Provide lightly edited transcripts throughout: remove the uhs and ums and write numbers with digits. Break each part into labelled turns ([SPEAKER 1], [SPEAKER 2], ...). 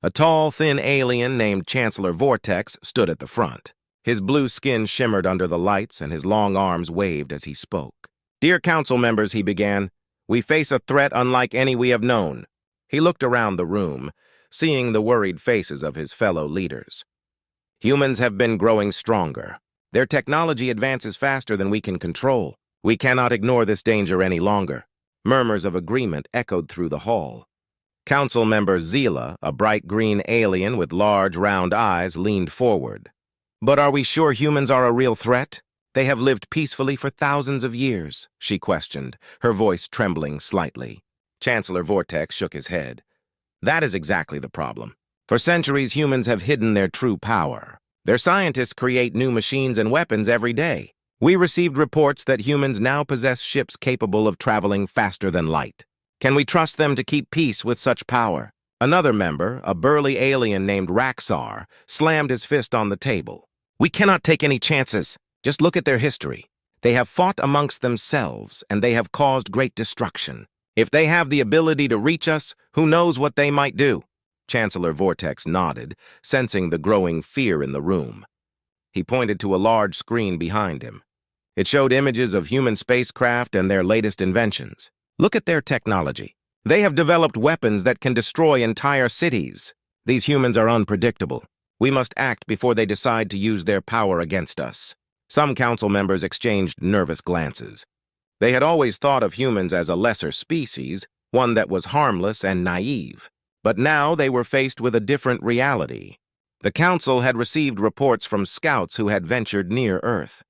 [SPEAKER 1] A tall, thin alien named Chancellor Vortex stood at the front. His blue skin shimmered under the lights and his long arms waved as he spoke. "Dear council members," he began, "we face a threat unlike any we have known." He looked around the room, seeing the worried faces of his fellow leaders. "Humans have been growing stronger. Their technology advances faster than we can control. We cannot ignore this danger any longer." Murmurs of agreement echoed through the hall. Council member Zila, a bright green alien with large, round eyes, leaned forward. "But are we sure humans are a real threat? They have lived peacefully for thousands of years," she questioned, her voice trembling slightly. Chancellor Vortex shook his head. "That is exactly the problem. For centuries, humans have hidden their true power. Their scientists create new machines and weapons every day. We received reports that humans now possess ships capable of traveling faster than light. Can we trust them to keep peace with such power?" Another member, a burly alien named Raxar, slammed his fist on the table. "We cannot take any chances. Just look at their history. They have fought amongst themselves, and they have caused great destruction. If they have the ability to reach us, who knows what they might do?" Chancellor Vortex nodded, sensing the growing fear in the room. He pointed to a large screen behind him. It showed images of human spacecraft and their latest inventions. "Look at their technology. They have developed weapons that can destroy entire cities. These humans are unpredictable. We must act before they decide to use their power against us." Some council members exchanged nervous glances. They had always thought of humans as a lesser species, one that was harmless and naive. But now they were faced with a different reality. The council had received reports from scouts who had ventured near Earth.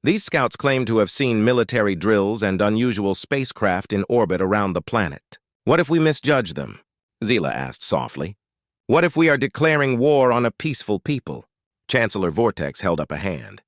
[SPEAKER 1] These scouts claimed to have seen military drills and unusual spacecraft in orbit around the planet. "What if we misjudge them?" Zila asked softly. "What if we are declaring war on a peaceful people?" Chancellor Vortex held up a hand.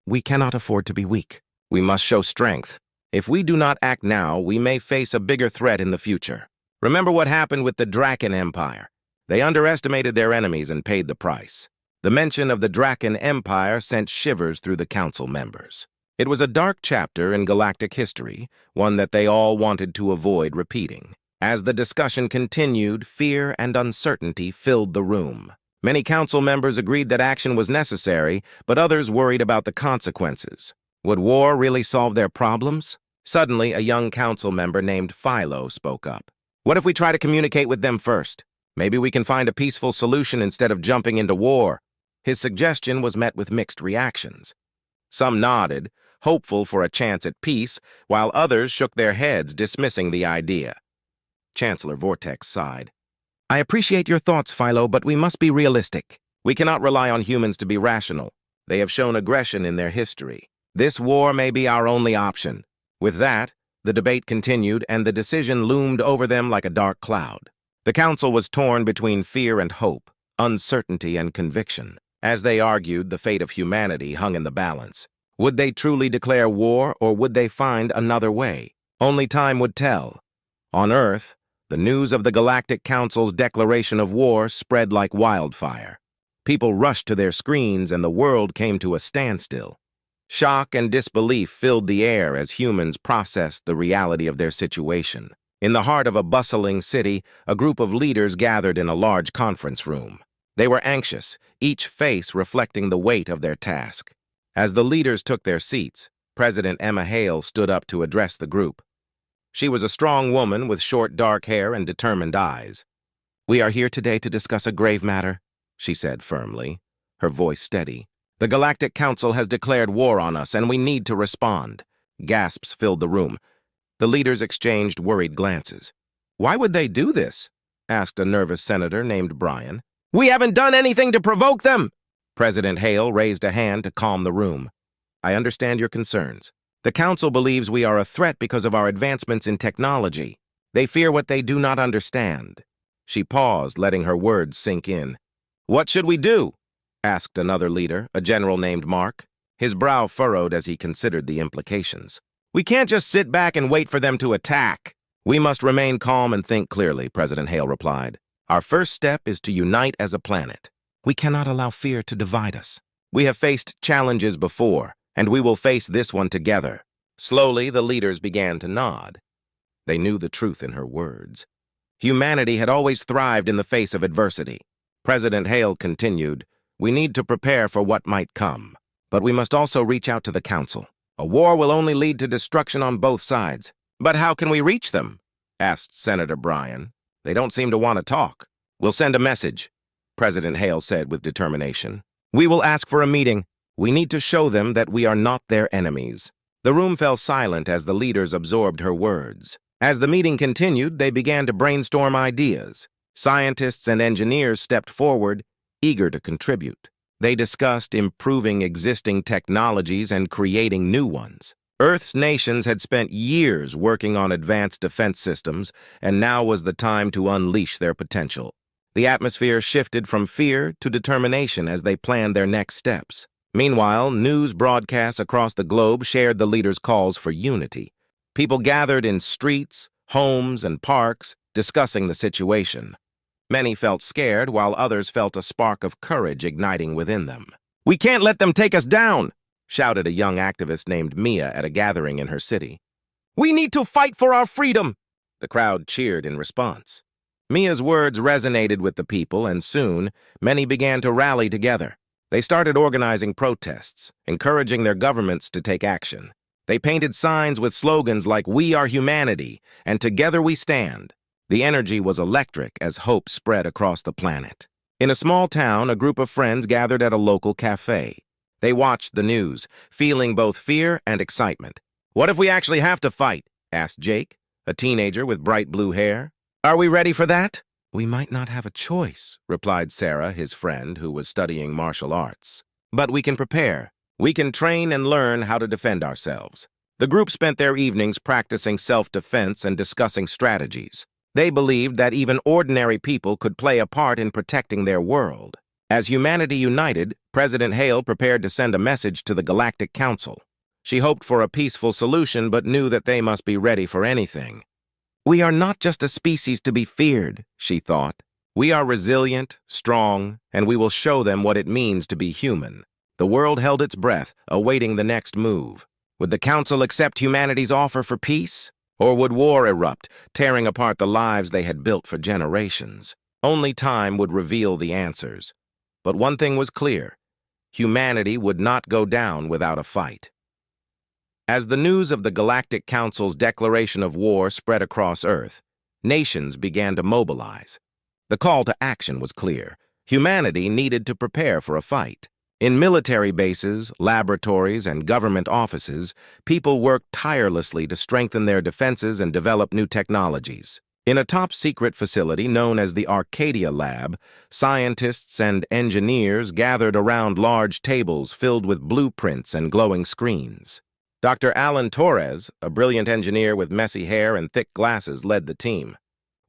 [SPEAKER 1] "We cannot afford to be weak. We must show strength. If we do not act now, we may face a bigger threat in the future. Remember what happened with the Draken Empire. They underestimated their enemies and paid the price." The mention of the Draken Empire sent shivers through the council members. It was a dark chapter in galactic history, one that they all wanted to avoid repeating. As the discussion continued, fear and uncertainty filled the room. Many council members agreed that action was necessary, but others worried about the consequences. Would war really solve their problems? Suddenly, a young council member named Philo spoke up. "What if we try to communicate with them first? Maybe we can find a peaceful solution instead of jumping into war." His suggestion was met with mixed reactions. Some nodded, hopeful for a chance at peace, while others shook their heads, dismissing the idea. Chancellor Vortex sighed. "I appreciate your thoughts, Philo, but we must be realistic. We cannot rely on humans to be rational. They have shown aggression in their history. This war may be our only option." With that, the debate continued, and the decision loomed over them like a dark cloud. The council was torn between fear and hope, uncertainty and conviction. As they argued, the fate of humanity hung in the balance. Would they truly declare war, or would they find another way? Only time would tell. On Earth, the news of the Galactic Council's declaration of war spread like wildfire. People rushed to their screens, and the world came to a standstill. Shock and disbelief filled the air as humans processed the reality of their situation. In the heart of a bustling city, a group of leaders gathered in a large conference room. They were anxious, each face reflecting the weight of their task. As the leaders took their seats, President Emma Hale stood up to address the group. She was a strong woman with short dark hair and determined eyes. "We are here today to discuss a grave matter," she said firmly, her voice steady. "The Galactic Council has declared war on us, and we need to respond." Gasps filled the room. The leaders exchanged worried glances. "Why would they do this?" asked a nervous senator named Brian. "We haven't done anything to provoke them!" President Hale raised a hand to calm the room. "I understand your concerns. The Council believes we are a threat because of our advancements in technology. They fear what they do not understand." She paused, letting her words sink in. "What should we do?" asked another leader, a general named Mark. His brow furrowed as he considered the implications. "We can't just sit back and wait for them to attack." "We must remain calm and think clearly," President Hale replied. "Our first step is to unite as a planet. We cannot allow fear to divide us. We have faced challenges before, and we will face this one together." Slowly, the leaders began to nod. They knew the truth in her words. Humanity had always thrived in the face of adversity. President Hale continued, "We need to prepare for what might come. But we must also reach out to the Council. A war will only lead to destruction on both sides." "But how can we reach them?" asked Senator Bryan. "They don't seem to want to talk." "We'll send a message," President Hale said with determination. "We will ask for a meeting. We need to show them that we are not their enemies." The room fell silent as the leaders absorbed her words. As the meeting continued, they began to brainstorm ideas. Scientists and engineers stepped forward, eager to contribute. They discussed improving existing technologies and creating new ones. Earth's nations had spent years working on advanced defense systems, and now was the time to unleash their potential. The atmosphere shifted from fear to determination as they planned their next steps. Meanwhile, news broadcasts across the globe shared the leaders' calls for unity. People gathered in streets, homes, and parks, discussing the situation. Many felt scared, while others felt a spark of courage igniting within them. "We can't let them take us down!" shouted a young activist named Mia at a gathering in her city. "We need to fight for our freedom!" The crowd cheered in response. Mia's words resonated with the people, and soon, many began to rally together. They started organizing protests, encouraging their governments to take action. They painted signs with slogans like "We are humanity" and "Together we stand." The energy was electric as hope spread across the planet. In a small town, a group of friends gathered at a local cafe. They watched the news, feeling both fear and excitement. "What if we actually have to fight?" asked Jake, a teenager with bright blue hair. "Are we ready for that?" "We might not have a choice," replied Sarah, his friend, who was studying martial arts. "But we can prepare. We can train and learn how to defend ourselves." The group spent their evenings practicing self-defense and discussing strategies. They believed that even ordinary people could play a part in protecting their world. As humanity united, President Hale prepared to send a message to the Galactic Council. She hoped for a peaceful solution, but knew that they must be ready for anything. "We are not just a species to be feared," she thought. "We are resilient, strong, and we will show them what it means to be human." The world held its breath, awaiting the next move. Would the Council accept humanity's offer for peace? Or would war erupt, tearing apart the lives they had built for generations? Only time would reveal the answers. But one thing was clear: humanity would not go down without a fight. As the news of the Galactic Council's declaration of war spread across Earth, nations began to mobilize. The call to action was clear. Humanity needed to prepare for a fight. In military bases, laboratories, and government offices, people worked tirelessly to strengthen their defenses and develop new technologies. In a top-secret facility known as the Arcadia Lab, scientists and engineers gathered around large tables filled with blueprints and glowing screens. Dr. Alan Torres, a brilliant engineer with messy hair and thick glasses, led the team.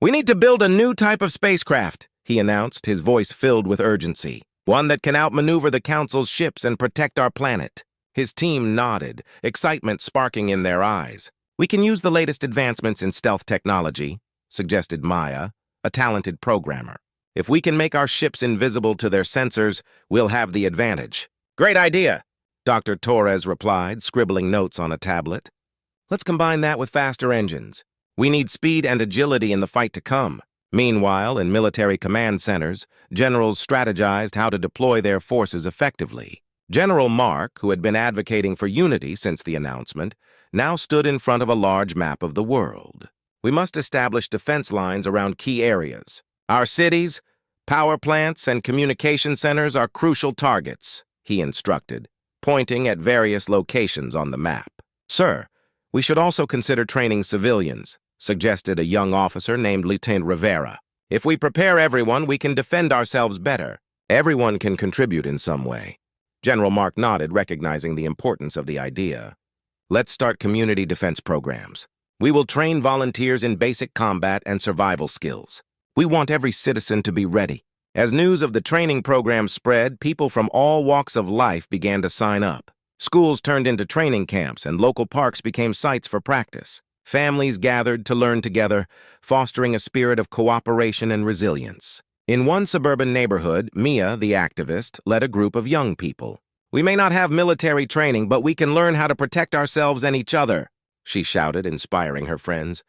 [SPEAKER 1] "We need to build a new type of spacecraft," he announced, his voice filled with urgency. "One that can outmaneuver the Council's ships and protect our planet." His team nodded, excitement sparking in their eyes. "We can use the latest advancements in stealth technology," suggested Maya, a talented programmer. "If we can make our ships invisible to their sensors, we'll have the advantage." "Great idea," Dr. Torres replied, scribbling notes on a tablet. "Let's combine that with faster engines. We need speed and agility in the fight to come." Meanwhile, in military command centers, generals strategized how to deploy their forces effectively. General Mark, who had been advocating for unity since the announcement, now stood in front of a large map of the world. "We must establish defense lines around key areas. Our cities, power plants, and communication centers are crucial targets," he instructed, pointing at various locations on the map. "Sir, we should also consider training civilians," suggested a young officer named Lieutenant Rivera. "If we prepare everyone, we can defend ourselves better. Everyone can contribute in some way." General Mark nodded, recognizing the importance of the idea. "Let's start community defense programs. We will train volunteers in basic combat and survival skills. We want every citizen to be ready." As news of the training program spread, people from all walks of life began to sign up. Schools turned into training camps, and local parks became sites for practice. Families gathered to learn together, fostering a spirit of cooperation and resilience. In one suburban neighborhood, Mia, the activist, led a group of young people. "We may not have military training, but we can learn how to protect ourselves and each other," she shouted, inspiring her friends.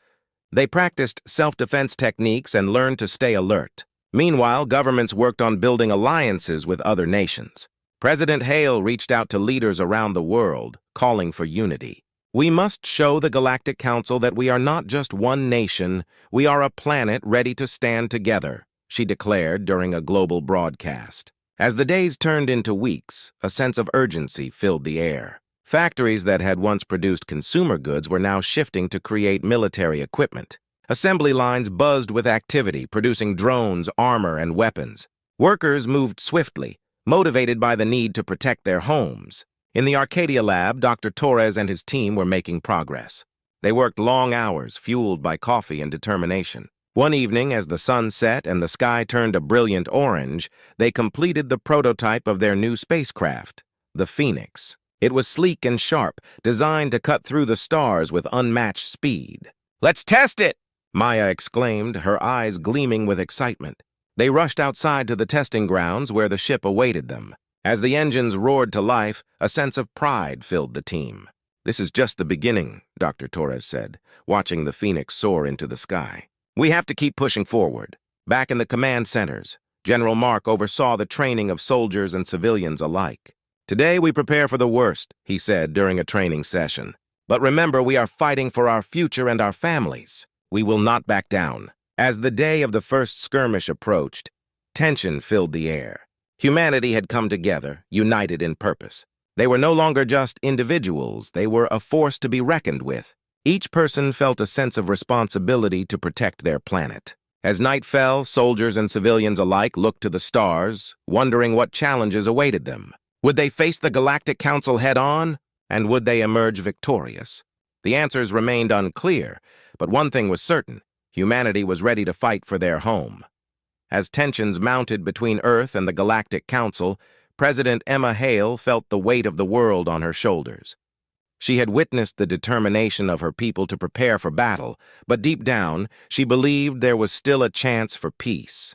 [SPEAKER 1] They practiced self-defense techniques and learned to stay alert. Meanwhile, governments worked on building alliances with other nations. President Hale reached out to leaders around the world, calling for unity. We must show the Galactic Council that we are not just one nation, we are a planet ready to stand together, she declared during a global broadcast. As the days turned into weeks, a sense of urgency filled the air. Factories that had once produced consumer goods were now shifting to create military equipment. Assembly lines buzzed with activity, producing drones, armor, and weapons. Workers moved swiftly, motivated by the need to protect their homes. In the Arcadia lab, Dr. Torres and his team were making progress. They worked long hours, fueled by coffee and determination. One evening, as the sun set and the sky turned a brilliant orange, they completed the prototype of their new spacecraft, the Phoenix. It was sleek and sharp, designed to cut through the stars with unmatched speed. "Let's test it!" Maya exclaimed, her eyes gleaming with excitement. They rushed outside to the testing grounds where the ship awaited them. As the engines roared to life, a sense of pride filled the team. "This is just the beginning," Dr. Torres said, watching the Phoenix soar into the sky. "We have to keep pushing forward." Back in the command centers, General Mark oversaw the training of soldiers and civilians alike. "Today we prepare for the worst," he said during a training session. "But remember, we are fighting for our future and our families. We will not back down." As the day of the first skirmish approached, tension filled the air. Humanity had come together, united in purpose. They were no longer just individuals, they were a force to be reckoned with. Each person felt a sense of responsibility to protect their planet. As night fell, soldiers and civilians alike looked to the stars, wondering what challenges awaited them. Would they face the Galactic Council head-on, and would they emerge victorious? The answers remained unclear, but one thing was certain: humanity was ready to fight for their home. As tensions mounted between Earth and the Galactic Council, President Emma Hale felt the weight of the world on her shoulders. She had witnessed the determination of her people to prepare for battle, but deep down, she believed there was still a chance for peace.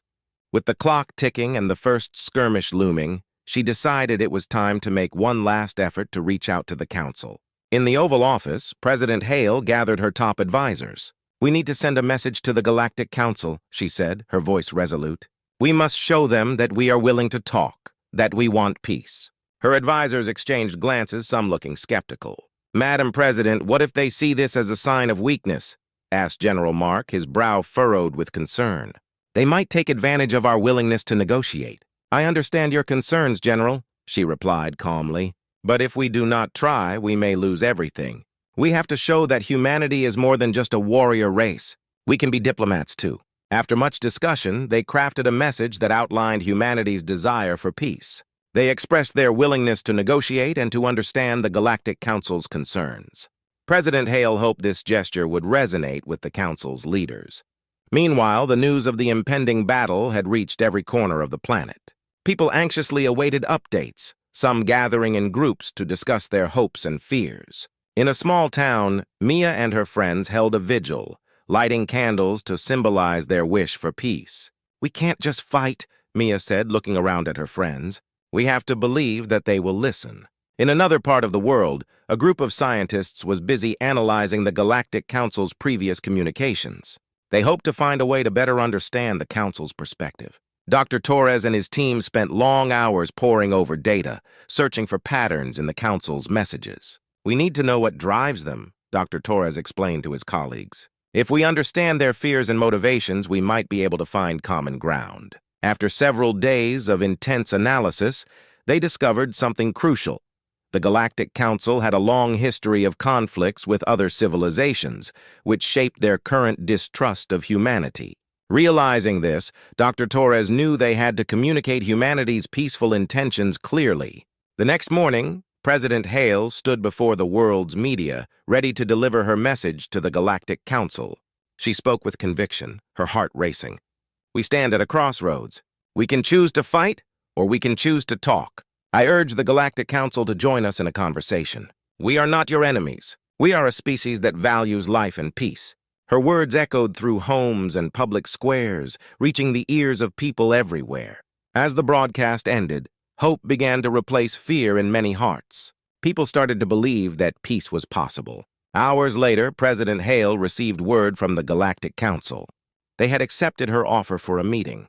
[SPEAKER 1] With the clock ticking and the first skirmish looming, she decided it was time to make one last effort to reach out to the Council. In the Oval Office, President Hale gathered her top advisors. "We need to send a message to the Galactic Council," she said, her voice resolute. "We must show them that we are willing to talk, that we want peace." Her advisors exchanged glances, some looking skeptical. "Madam President, what if they see this as a sign of weakness?" asked General Mark, his brow furrowed with concern. "They might take advantage of our willingness to negotiate." "I understand your concerns, General," she replied calmly. "But if we do not try, we may lose everything. We have to show that humanity is more than just a warrior race. We can be diplomats, too." After much discussion, they crafted a message that outlined humanity's desire for peace. They expressed their willingness to negotiate and to understand the Galactic Council's concerns. President Hale hoped this gesture would resonate with the Council's leaders. Meanwhile, the news of the impending battle had reached every corner of the planet. People anxiously awaited updates, some gathering in groups to discuss their hopes and fears. In a small town, Mia and her friends held a vigil, lighting candles to symbolize their wish for peace. "We can't just fight," Mia said, looking around at her friends. "We have to believe that they will listen." In another part of the world, a group of scientists was busy analyzing the Galactic Council's previous communications. They hoped to find a way to better understand the Council's perspective. Dr. Torres and his team spent long hours poring over data, searching for patterns in the Council's messages. "We need to know what drives them," Dr. Torres explained to his colleagues. "If we understand their fears and motivations, we might be able to find common ground." After several days of intense analysis, they discovered something crucial. The Galactic Council had a long history of conflicts with other civilizations, which shaped their current distrust of humanity. Realizing this, Dr. Torres knew they had to communicate humanity's peaceful intentions clearly. The next morning, President Hale stood before the world's media, ready to deliver her message to the Galactic Council. She spoke with conviction, her heart racing. "We stand at a crossroads. We can choose to fight, or we can choose to talk. I urge the Galactic Council to join us in a conversation. We are not your enemies. We are a species that values life and peace." Her words echoed through homes and public squares, reaching the ears of people everywhere. As the broadcast ended, hope began to replace fear in many hearts. People started to believe that peace was possible. Hours later, President Hale received word from the Galactic Council. They had accepted her offer for a meeting.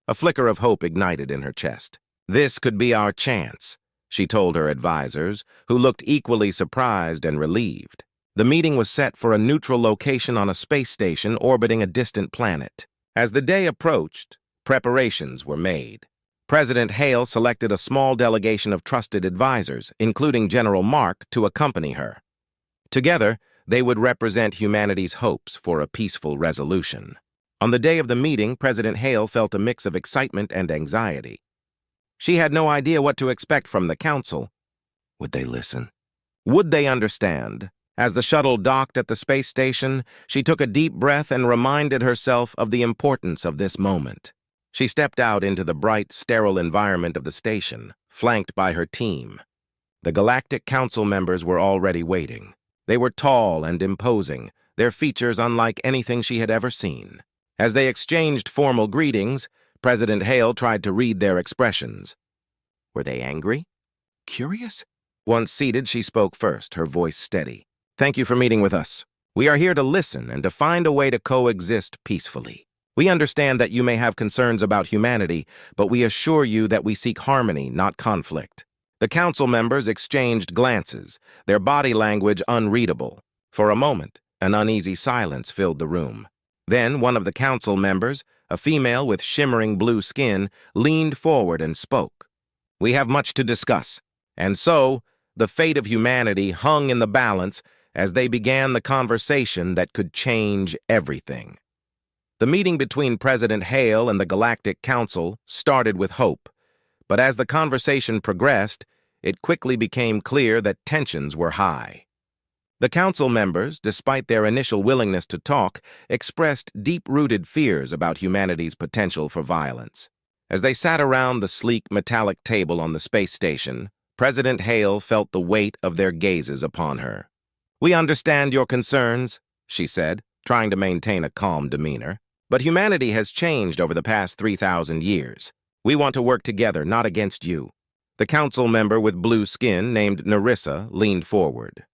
[SPEAKER 1] A flicker of hope ignited in her chest. This could be our chance, she told her advisors, who looked equally surprised and relieved. The meeting was set for a neutral location on a space station orbiting a distant planet. As the day approached, preparations were made. President Hale selected a small delegation of trusted advisors, including General Mark, to accompany her. Together, they would represent humanity's hopes for a peaceful resolution. On the day of the meeting, President Hale felt a mix of excitement and anxiety. She had no idea what to expect from the council. Would they listen? Would they understand? As the shuttle docked at the space station, she took a deep breath and reminded herself of the importance of this moment. She stepped out into the bright, sterile environment of the station, flanked by her team. The Galactic Council members were already waiting. They were tall and imposing, their features unlike anything she had ever seen. As they exchanged formal greetings, President Hale tried to read their expressions. Were they angry? Curious? Once seated, she spoke first, her voice steady. Thank you for meeting with us. We are here to listen and to find a way to coexist peacefully. We understand that you may have concerns about humanity, but we assure you that we seek harmony, not conflict. The council members exchanged glances, their body language unreadable. For a moment, an uneasy silence filled the room. Then one of the council members, a female with shimmering blue skin, leaned forward and spoke. We have much to discuss, and so the fate of humanity hung in the balance as they began the conversation that could change everything. The meeting between President Hale and the Galactic Council started with hope, but as the conversation progressed, it quickly became clear that tensions were high. The council members, despite their initial willingness to talk, expressed deep-rooted fears about humanity's potential for violence. As they sat around the sleek metallic table on the space station, President Hale felt the weight of their gazes upon her. We understand your concerns, she said, trying to maintain a calm demeanor. But humanity has changed over the past 3,000 years. We want to work together, not against you. The council member with blue skin, named Narissa, leaned forward.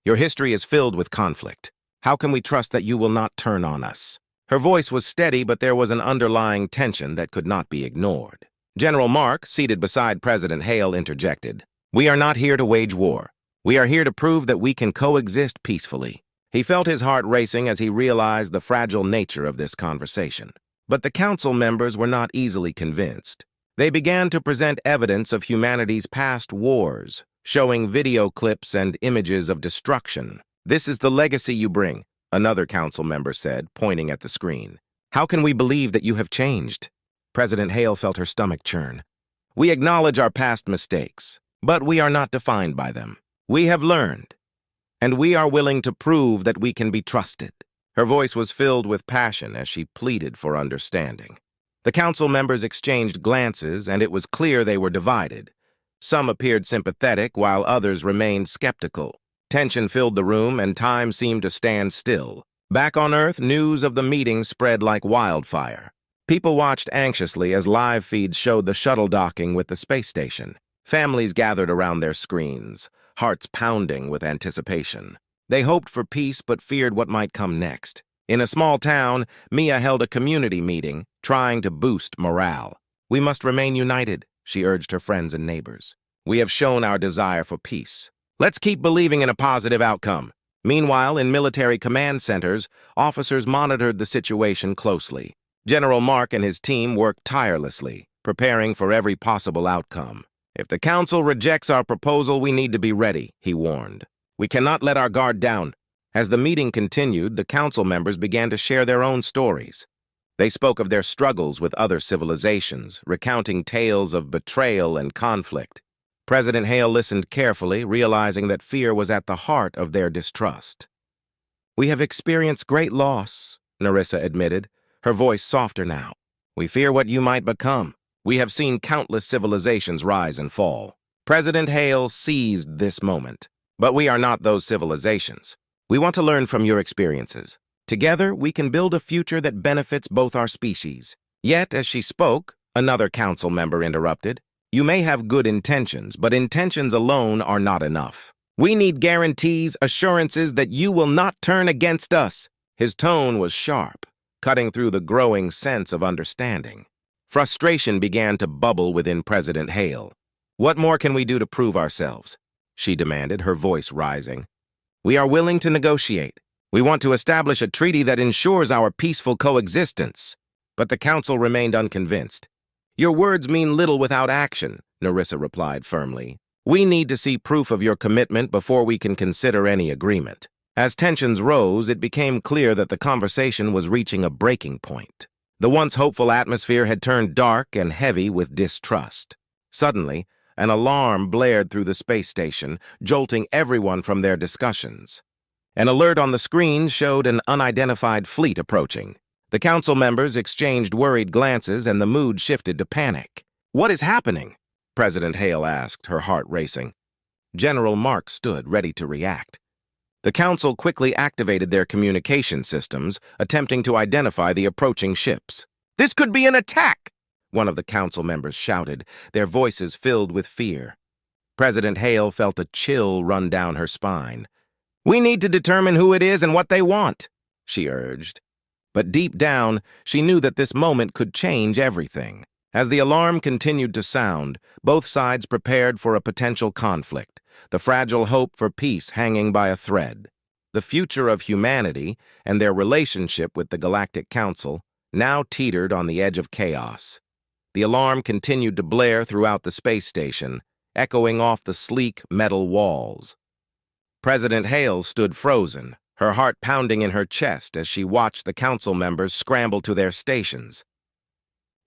[SPEAKER 1] Your history is filled with conflict. How can we trust that you will not turn on us? Her voice was steady, but there was an underlying tension that could not be ignored. General Mark, seated beside President Hale, interjected. We are not here to wage war. We are here to prove that we can coexist peacefully. He felt his heart racing as he realized the fragile nature of this conversation. But the council members were not easily convinced. They began to present evidence of humanity's past wars, showing video clips and images of destruction. This is the legacy you bring, another council member said, pointing at the screen. How can we believe that you have changed? President Hale felt her stomach churn. We acknowledge our past mistakes, but we are not defined by them. We have learned. And we are willing to prove that we can be trusted. Her voice was filled with passion as she pleaded for understanding. The council members exchanged glances, and it was clear they were divided. Some appeared sympathetic, while others remained skeptical. Tension filled the room, and time seemed to stand still. Back on Earth, news of the meeting spread like wildfire. People watched anxiously as live feeds showed the shuttle docking with the space station. Families gathered around their screens, hearts pounding with anticipation. They hoped for peace but feared what might come next. In a small town, Mia held a community meeting, trying to boost morale. We must remain united, she urged her friends and neighbors. We have shown our desire for peace. Let's keep believing in a positive outcome. Meanwhile, in military command centers, officers monitored the situation closely. General Mark and his team worked tirelessly, preparing for every possible outcome. If the council rejects our proposal, we need to be ready, he warned. We cannot let our guard down. As the meeting continued, the council members began to share their own stories. They spoke of their struggles with other civilizations, recounting tales of betrayal and conflict. President Hale listened carefully, realizing that fear was at the heart of their distrust. We have experienced great loss, Narissa admitted, her voice softer now. We fear what you might become. We have seen countless civilizations rise and fall. President Hale seized this moment. But we are not those civilizations. We want to learn from your experiences. Together, we can build a future that benefits both our species. Yet, as she spoke, another council member interrupted. You may have good intentions, but intentions alone are not enough. We need guarantees, assurances that you will not turn against us. His tone was sharp, cutting through the growing sense of understanding. Frustration began to bubble within President Hale. "What more can we do to prove ourselves?" she demanded, her voice rising. "We are willing to negotiate. We want to establish a treaty that ensures our peaceful coexistence." But the council remained unconvinced. "Your words mean little without action," Narissa replied firmly. "We need to see proof of your commitment before we can consider any agreement." As tensions rose, it became clear that the conversation was reaching a breaking point. The once hopeful atmosphere had turned dark and heavy with distrust. Suddenly, an alarm blared through the space station, jolting everyone from their discussions. An alert on the screen showed an unidentified fleet approaching. The council members exchanged worried glances and the mood shifted to panic. "What is happening?" President Hale asked, her heart racing. General Mark stood, ready to react. The council quickly activated their communication systems, attempting to identify the approaching ships. "This could be an attack!" one of the council members shouted, their voices filled with fear. President Hale felt a chill run down her spine. "We need to determine who it is and what they want," she urged. But deep down, she knew that this moment could change everything. As the alarm continued to sound, both sides prepared for a potential conflict, the fragile hope for peace hanging by a thread. The future of humanity and their relationship with the Galactic Council now teetered on the edge of chaos. The alarm continued to blare throughout the space station, echoing off the sleek metal walls. President Hale stood frozen, her heart pounding in her chest as she watched the council members scramble to their stations.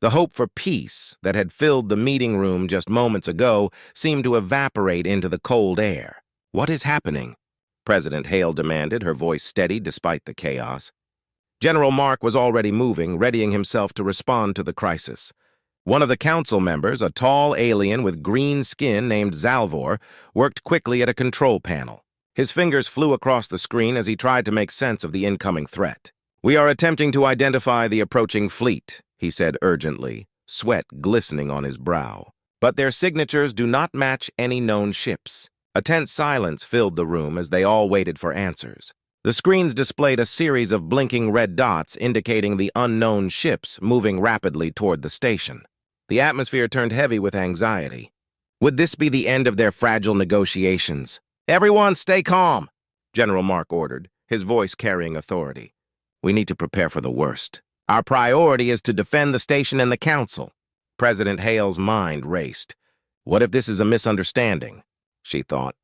[SPEAKER 1] The hope for peace that had filled the meeting room just moments ago seemed to evaporate into the cold air. "What is happening?" President Hale demanded, her voice steady despite the chaos. General Mark was already moving, readying himself to respond to the crisis. One of the council members, a tall alien with green skin named Zalvor, worked quickly at a control panel. His fingers flew across the screen as he tried to make sense of the incoming threat. "We are attempting to identify the approaching fleet," he said urgently, sweat glistening on his brow. "But their signatures do not match any known ships." A tense silence filled the room as they all waited for answers. The screens displayed a series of blinking red dots indicating the unknown ships moving rapidly toward the station. The atmosphere turned heavy with anxiety. Would this be the end of their fragile negotiations? "Everyone, stay calm," General Mark ordered, his voice carrying authority. "We need to prepare for the worst. Our priority is to defend the station and the council." President Hale's mind raced. "What if this is a misunderstanding?" she thought.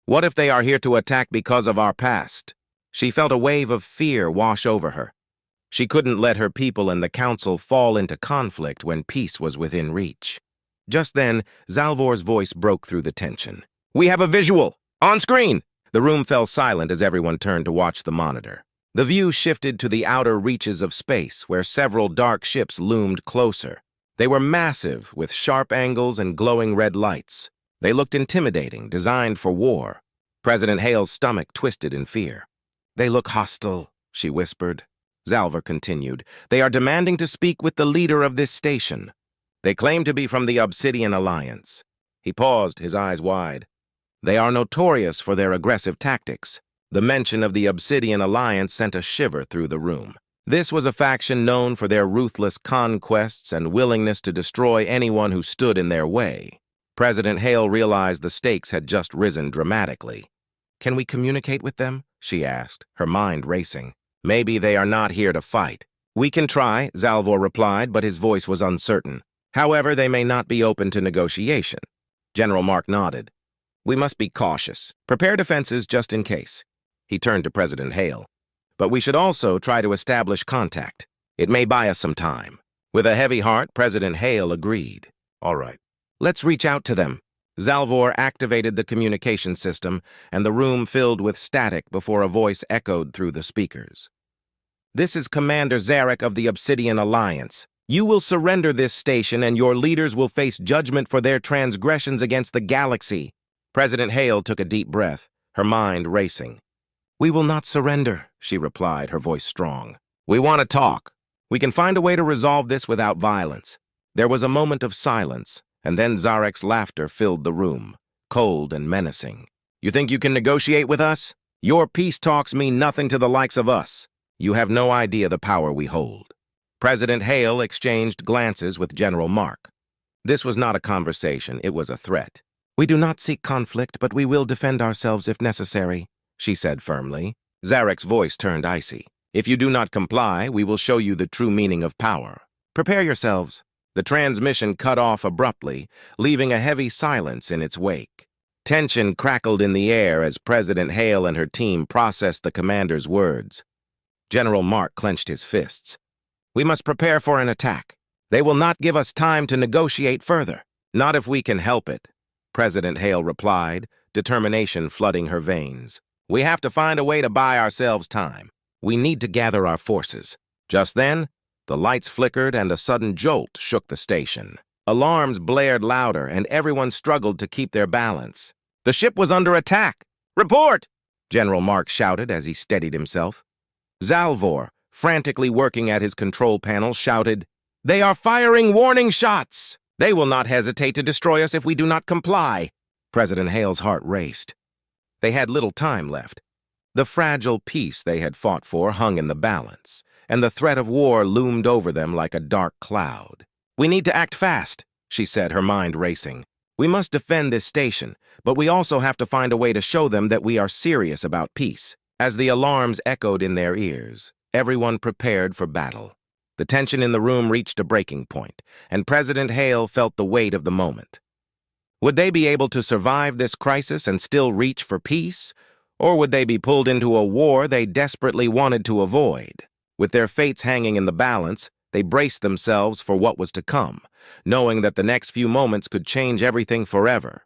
[SPEAKER 1] "What if they are here to attack because of our past?" She felt a wave of fear wash over her. She couldn't let her people and the council fall into conflict when peace was within reach. Just then, Zalvor's voice broke through the tension. "We have a visual! On screen!" The room fell silent as everyone turned to watch the monitor. The view shifted to the outer reaches of space, where several dark ships loomed closer. They were massive, with sharp angles and glowing red lights. They looked intimidating, designed for war. President Hale's stomach twisted in fear. "They look hostile," she whispered. Zalvor continued. "They are demanding to speak with the leader of this station. They claim to be from the Obsidian Alliance." He paused, his eyes wide. "They are notorious for their aggressive tactics." The mention of the Obsidian Alliance sent a shiver through the room. This was a faction known for their ruthless conquests and willingness to destroy anyone who stood in their way. President Hale realized the stakes had just risen dramatically. "Can we communicate with them?" she asked, her mind racing. "Maybe they are not here to fight." "We can try," Zalvor replied, but his voice was uncertain. "However, they may not be open to negotiation." General Mark nodded. "We must be cautious. Prepare defenses just in case." He turned to President Hale. "But we should also try to establish contact. It may buy us some time." With a heavy heart, President Hale agreed. "All right. Let's reach out to them." Zalvor activated the communication system, and the room filled with static before a voice echoed through the speakers. "This is Commander Zarek of the Obsidian Alliance. You will surrender this station, and your leaders will face judgment for their transgressions against the galaxy." President Hale took a deep breath, her mind racing. "We will not surrender," she replied, her voice strong. "We want to talk. We can find a way to resolve this without violence." There was a moment of silence, and then Zarek's laughter filled the room, cold and menacing. "You think you can negotiate with us? Your peace talks mean nothing to the likes of us. You have no idea the power we hold." President Hale exchanged glances with General Mark. This was not a conversation, it was a threat. "We do not seek conflict, but we will defend ourselves if necessary," she said firmly. Zarek's voice turned icy. "If you do not comply, we will show you the true meaning of power. Prepare yourselves." The transmission cut off abruptly, leaving a heavy silence in its wake. Tension crackled in the air as President Hale and her team processed the commander's words. General Mark clenched his fists. "We must prepare for an attack. They will not give us time to negotiate further. Not if we can help it," President Hale replied, determination flooding her veins. "We have to find a way to buy ourselves time. We need to gather our forces." Just then, the lights flickered and a sudden jolt shook the station. Alarms blared louder and everyone struggled to keep their balance. The ship was under attack. "Report!" General Mark shouted as he steadied himself. Zalvor, frantically working at his control panel, shouted, "They are firing warning shots! They will not hesitate to destroy us if we do not comply." President Hale's heart raced. They had little time left. The fragile peace they had fought for hung in the balance, and the threat of war loomed over them like a dark cloud. "We need to act fast," she said, her mind racing. "We must defend this station, but we also have to find a way to show them that we are serious about peace." As the alarms echoed in their ears, everyone prepared for battle. The tension in the room reached a breaking point, and President Hale felt the weight of the moment. Would they be able to survive this crisis and still reach for peace? Or would they be pulled into a war they desperately wanted to avoid? With their fates hanging in the balance, they braced themselves for what was to come, knowing that the next few moments could change everything forever.